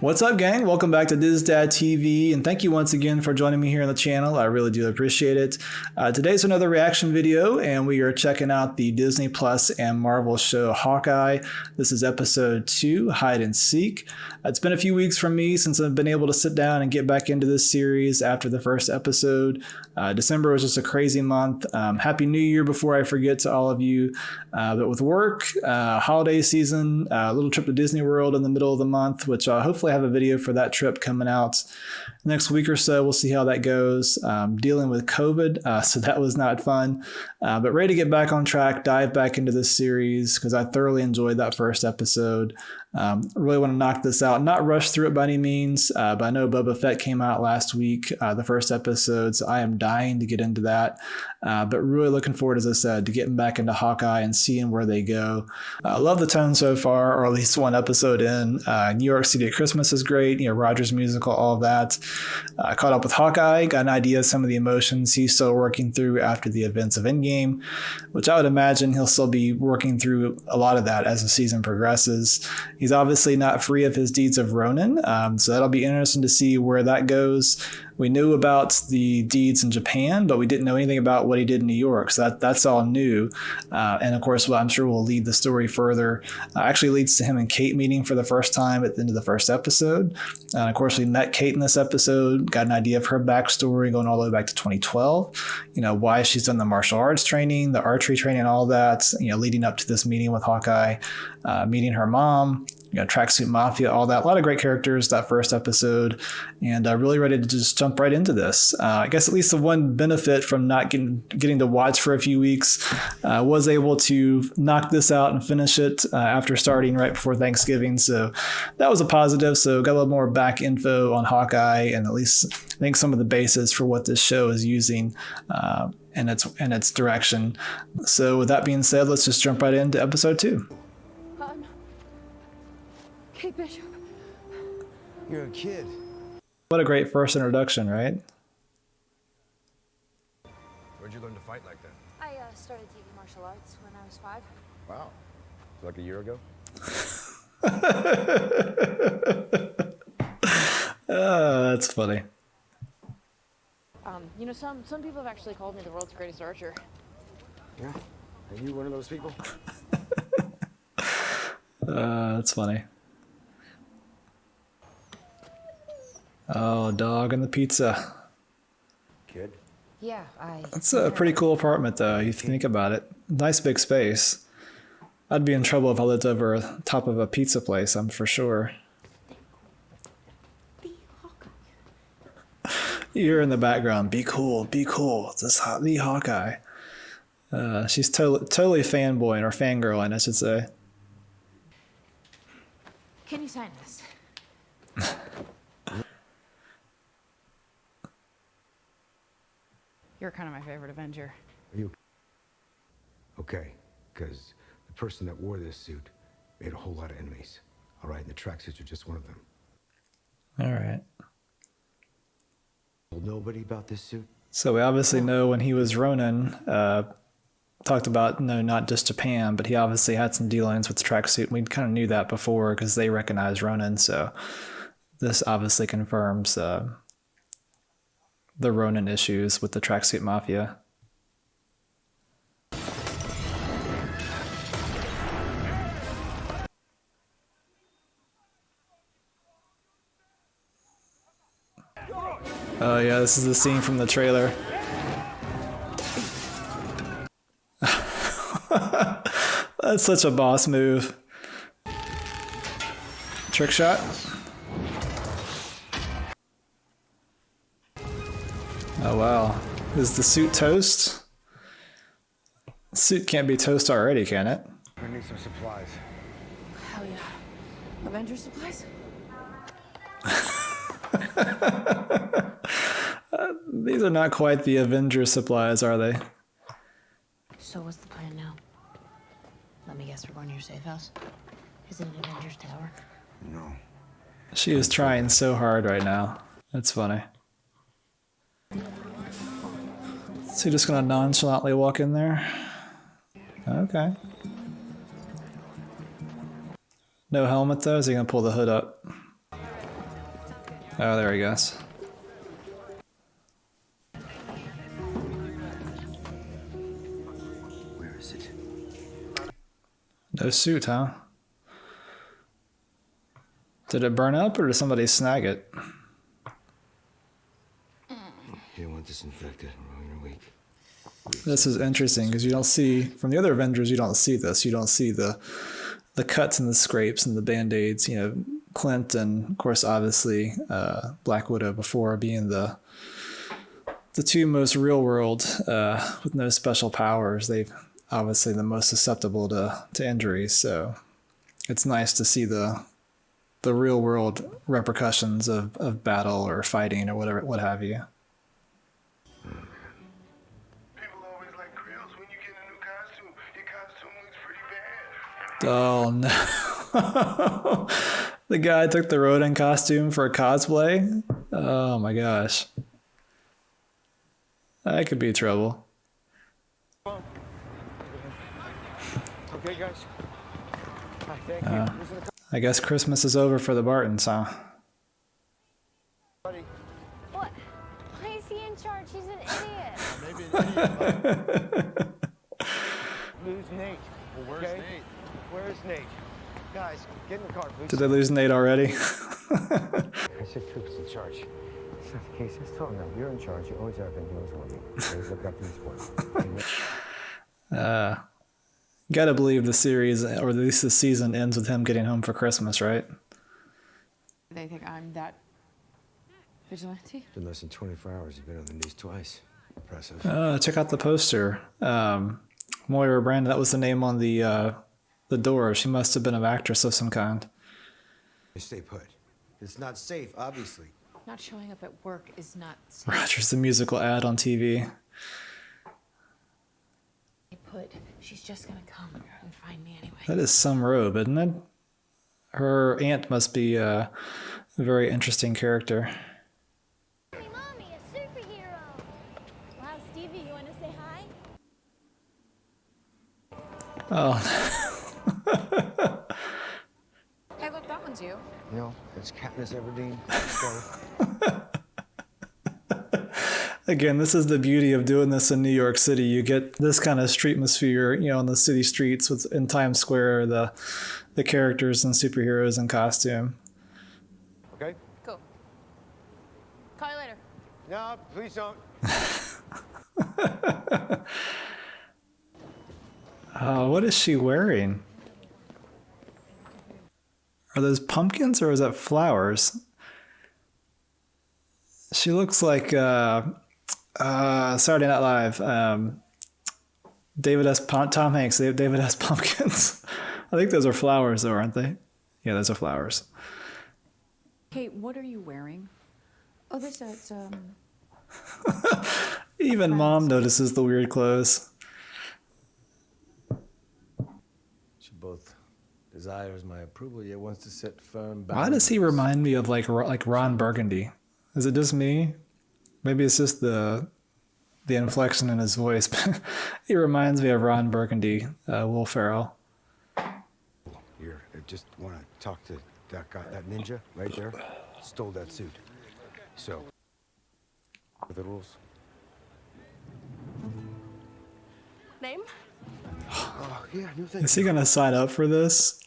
What's up, gang? Welcome back to DizDad TV, and thank you once again for joining me here on the channel. I really do appreciate it. Today's another reaction video, and we are checking out the Disney Plus and Marvel show Hawkeye. This is episode 2, Hide and Seek. It's been a few weeks from me since I've been able to sit down and get back into this series after the first episode. December was just a crazy month. Happy New Year before I forget to all of you. But with work, holiday season, a little trip to Disney World in the middle of the month, which hopefully I have a video for that trip coming out next week or so. We'll see how that goes. Dealing with COVID, so that was not fun. But ready to get back on track, dive back into this series because I thoroughly enjoyed that first episode. Really want to knock this out, not rush through it by any means, but I know Boba Fett came out last week, the first episode, so I am dying to get into that. But really looking forward, as I said, to getting back into Hawkeye and seeing where they go. Love the tone so far, or at least one episode in. New York City at Christmas is great, Rogers musical, all of that. Caught up with Hawkeye, got an idea of some of the emotions he's still working through after the events of Endgame, which I would imagine he'll still be working through a lot of that as the season progresses. He's obviously not free of his deeds of Ronin, so that'll be interesting to see where that goes. We knew about the deeds in Japan, but we didn't know anything about what he did in New York, so that's all new. And of course, I'm sure will lead the story further. Actually leads to him and Kate meeting for the first time at the end of the first episode. And of course, we met Kate in this episode, got an idea of her backstory going all the way back to 2012, why she's done the martial arts training, the archery training, all that, leading up to this meeting with Hawkeye, meeting her mom, Tracksuit Mafia, all that. A lot of great characters that first episode, and really ready to just jump right into this. I guess at least the one benefit from not getting to watch for a few weeks was able to knock this out and finish it after starting right before Thanksgiving. So that was a positive. So got a little more back info on Hawkeye, and at least I think some of the basis for what this show is using in its direction. So with that being said, let's just jump right into episode 2. Kate Bishop. You're a kid. What a great first introduction, right? Where'd you learn to fight like that? I started taking martial arts when I was 5. Wow. Like a year ago? That's funny. Some people have actually called me the world's greatest archer. Yeah? Are you one of those people? That's funny. Oh, dog and the pizza. Kid? Yeah, That's a pretty cool apartment, though, if you think about it. Nice big space. I'd be in trouble if I lived over top of a pizza place, I'm for sure. You're in the background. Be cool, be cool. This the Hawkeye. She's totally fanboying, or fangirling, I should say. Can you sign this? You're kind of my favorite Avenger. Are you okay? Because the person that wore this suit made a whole lot of enemies. All right, and the tracksuits are just one of them. All right. Told nobody about this suit? So we obviously know when he was Ronin, talked about, not just Japan, but he obviously had some dealings with the tracksuit. We kind of knew that before because they recognized Ronin. So this obviously confirms the Ronin issues with the Tracksuit Mafia. Oh yeah, this is the scene from the trailer. That's such a boss move. Trick shot. Oh wow. Is the suit toast? The suit can't be toast already, can it? I need some supplies. Hell yeah. Avenger supplies? These are not quite the Avengers supplies, are they? So what's the plan now? Let me guess, we're going to your safe house? Is it an Avengers tower? No. She is trying so hard right now. That's funny. So you're just gonna nonchalantly walk in there? Okay. No helmet though? Is he gonna pull the hood up? Oh, there he goes. Where is it? No suit, huh? Did it burn up or did somebody snag it? You don't want this infected. We're on your week. This is interesting because you don't see, from the other Avengers, you don't see this. You don't see the cuts and the scrapes and the band-aids. You know, Clint and, of course, obviously, Black Widow before being the two most real world with no special powers. They've obviously the most susceptible to injuries. So it's nice to see the real world repercussions of battle or fighting or whatever, what have you. People always like grills when you get a new costume. Your costume looks pretty bad. Oh no. The guy took the Ronin costume for a cosplay? Oh my gosh. That could be trouble. Okay, guys. Thank you. Listen to I guess Christmas is over for the Bartons, huh? buddy. What? Why is he in charge? He's an idiot. Maybe an idiot. Lose Nate. Well, where's Okay? Nate? Where's Nate? Guys, get in the car, please. Did they lose Nate already? I said Troops in charge. It's not the case. Just tell them that you're in charge. You always have been doing something. Always look after the sport. Gotta believe the series, or at least the season, ends with him getting home for Christmas, right? They think I'm that vigilante? In less than 24 hours, you've been on the news twice. Impressive. Check out the poster. Moira Brandon, that was the name on the door. She must have been an actress of some kind. Stay put. It's not safe, obviously. Not showing up at work is not safe. Rogers, the musical ad on TV. She's just gonna come and find me anyway. That is some robe, isn't it? Her aunt must be a very interesting character. Hey, Mommy, a superhero. Wow, Stevie, you want to say hi? Oh, Hey, look, that one's you. No, it's Katniss Everdeen. Let's go. again, this is the beauty of doing this in New York City. You get this kind of street atmosphere, you know, in the city streets with in Times Square, the characters and superheroes in costume. Okay? Cool. Call you later. No, please don't. What is she wearing? Are those pumpkins or is that flowers? She looks like Saturday Night Live. Tom Hanks. They have David S. Pumpkins. I think those are flowers, though, aren't they? Yeah, those are flowers. Kate, what are you wearing? Oh, this is Even Mom notices the weird clothes. She both desires my approval, yet wants to set firm boundaries. Why does he remind me of like Ron Burgundy? Is it just me? Maybe it's just the inflection in his voice, but he reminds me of Ron Burgundy, Will Ferrell. Here, I just want to talk to that guy, that ninja right there. Stole that suit. So, what are the rules? Name? Oh, yeah, new thing. Is he gonna sign up for this?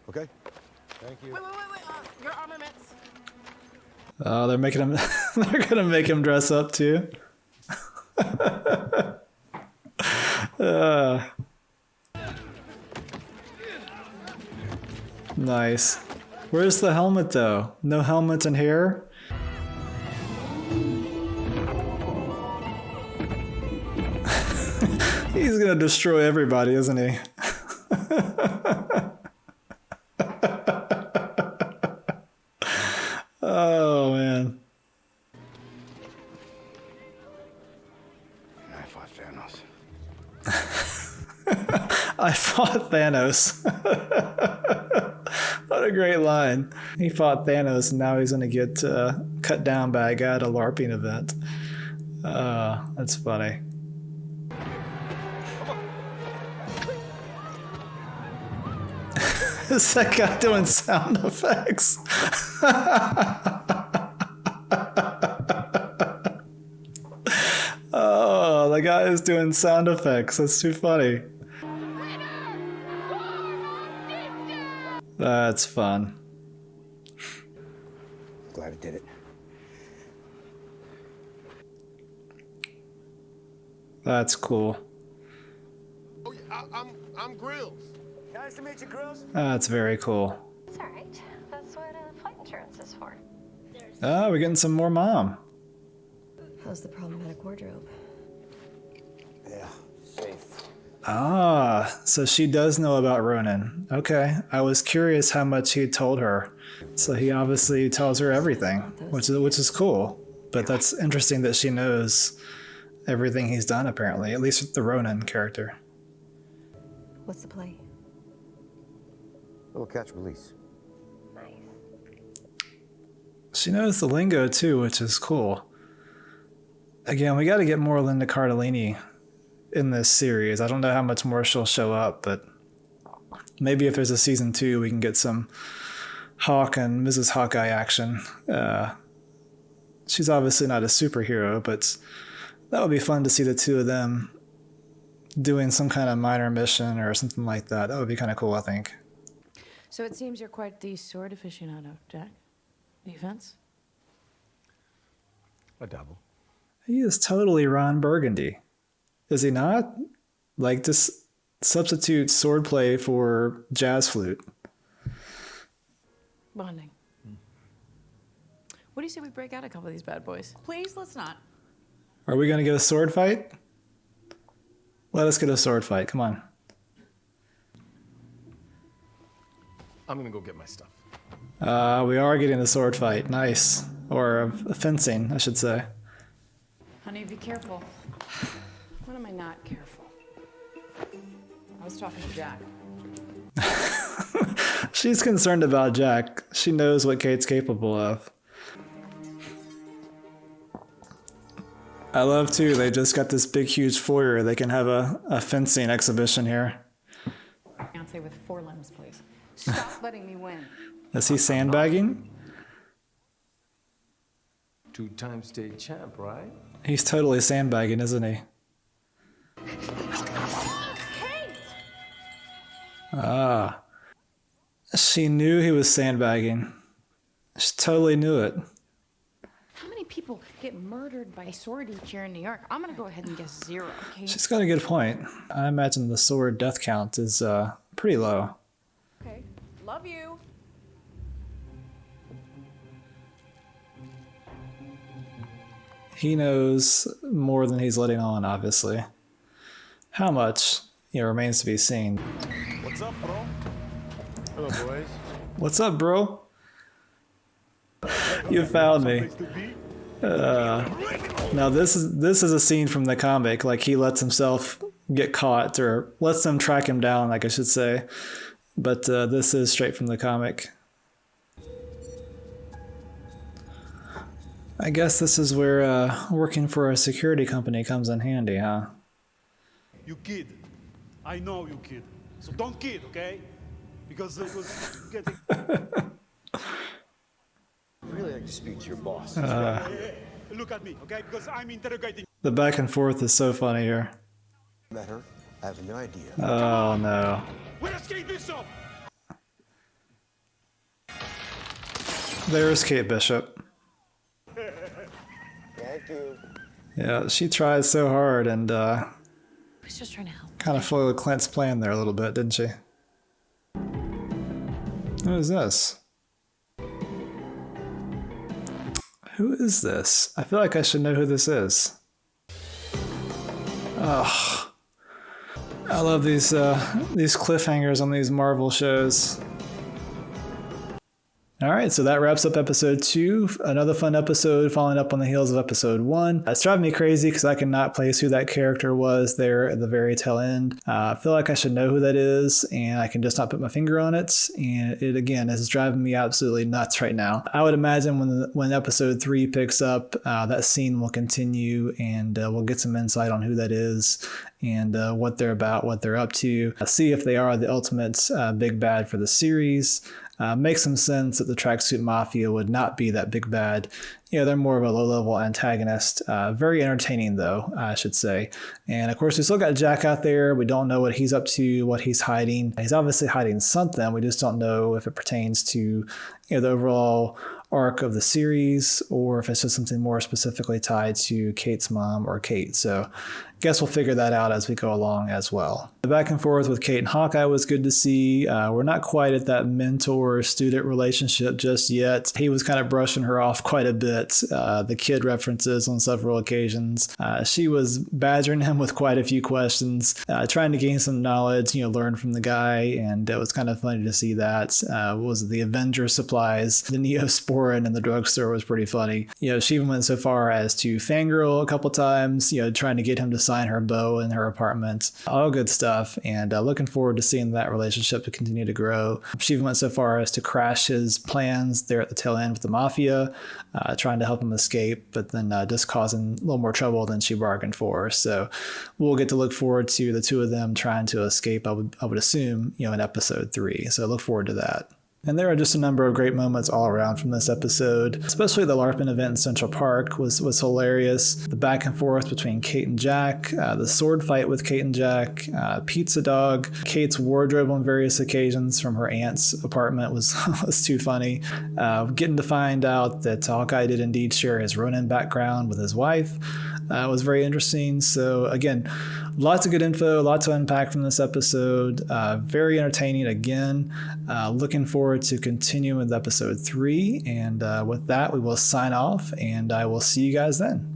Okay. Thank you. Wait. Your armaments. Oh, they're making him. They're gonna make him dress up too. Nice. Where's the helmet though? No helmet and hair? He's gonna destroy everybody, isn't he? Oh man. I fought Thanos. I fought Thanos. What a great line. He fought Thanos and now he's gonna get cut down by a guy at a LARPing event. That's funny. Is that guy doing sound effects? Oh, the guy is doing sound effects. That's too funny. That's fun. Glad I did it. That's cool. Oh, yeah, I'm Grills. Nice to meet you, Grills. That's very cool. It's all right. That's what flight insurance is for. Oh, we're getting some more mom. How's the problematic wardrobe? Yeah, safe. Ah, so she does know about Ronan. Okay, I was curious how much he told her. So he obviously tells her everything, which is cool. But that's interesting that she knows everything he's done, apparently, at least with the Ronan character. What's the play? Little catch release. She knows the lingo too, which is cool. Again, we got to get more Linda Cardellini in this series. I don't know how much more she'll show up, but maybe if there's a season 2, we can get some Hawk and Mrs. Hawkeye action. She's obviously not a superhero, but that would be fun to see the two of them doing some kind of minor mission or something like that. That would be kind of cool, I think. So it seems you're quite the sword aficionado, Jack. Defense? I dabble. He is totally Ron Burgundy. Is he not? Like, just substitute swordplay for jazz flute. Bonding. What do you say we break out a couple of these bad boys? Please, let's not. Are we going to get a sword fight? Let us get a sword fight. Come on. I'm gonna go get my stuff. We are getting a sword fight. Nice. Or a fencing, I should say. Honey, be careful. When am I not careful? I was talking to Jack. She's concerned about Jack. She knows what Kate's capable of. I love, too, they just got this big, huge foyer. They can have a fencing exhibition here. Fiance with 4 limbs, please. Stop letting me win. Is he sandbagging? 2-time state champ, right? He's totally sandbagging, isn't he? Ah. She knew he was sandbagging. She totally knew it. How many people get murdered by sword each year in New York? I'm gonna go ahead and guess 0, okay? She's got a good point. I imagine the sword death count is pretty low. Okay, love you. He knows more than he's letting on, obviously. How much, remains to be seen. What's up, bro? Hello, boys. What's up, bro? You found me. Now this is a scene from the comic. Like, he lets himself get caught, or lets them track him down, like I should say. But this is straight from the comic. I guess this is where working for a security company comes in handy, huh? You kid. I know you kid. So don't kid, okay? Because it was getting... I'd really like to speak to your boss. Hey, look at me, okay? Because I'm interrogating... The back and forth is so funny here. Met her? I have no idea. Oh no. Where's Kate Bishop? There's Kate Bishop. Thank you. Yeah, she tried so hard and I was just trying to help. kind of foiled Clint's plan there a little bit, didn't she? Who is this? Who is this? I feel like I should know who this is. Ugh. I love these cliffhangers on these Marvel shows. All right, so that wraps up episode 2. Another fun episode following up on the heels of episode 1. It's driving me crazy because I cannot place who that character was there at the very tail end. I feel like I should know who that is, and I can just not put my finger on it. And it, again, is driving me absolutely nuts right now. I would imagine when episode 3 picks up, that scene will continue, and we'll get some insight on who that is and what they're about, what they're up to. See if they are the ultimate big bad for the series. Makes some sense that the Tracksuit Mafia would not be that big bad. You know, they're more of a low-level antagonist. Very entertaining, though, I should say. And, of course, we still got Jack out there. We don't know what he's up to, what he's hiding. He's obviously hiding something. We just don't know if it pertains to, you know, the overall arc of the series or if it's just something more specifically tied to Kate's mom or Kate. So guess we'll figure that out as we go along as well. The back and forth with Kate and Hawkeye was good to see. We're not quite at that mentor-student relationship just yet. He was kind of brushing her off quite a bit. The kid references on several occasions. She was badgering him with quite a few questions, trying to gain some knowledge, learn from the guy, and it was kind of funny to see that. Was it the Avenger supplies? The Neosporin in the drugstore was pretty funny. She even went so far as to fangirl a couple times, trying to get him to sign her bow in her apartment. All good stuff, and looking forward to seeing that relationship to continue to grow. She even went so far as to crash his plans there at the tail end with the Mafia, trying to help him escape, but then just causing a little more trouble than she bargained for. So we'll get to look forward to the two of them trying to escape, I would assume, in episode 3. So look forward to that. And there are just a number of great moments all around from this episode, especially the LARPing event in Central Park was hilarious. The back and forth between Kate and Jack, the sword fight with Kate and Jack, Pizza Dog, Kate's wardrobe on various occasions from her aunt's apartment was too funny. Getting to find out that Hawkeye did indeed share his Ronin background with his wife was very interesting. So again, lots of good info, lots to unpack from this episode. Very entertaining again. Looking forward to continuing with episode 3. And with that, we will sign off, and I will see you guys then.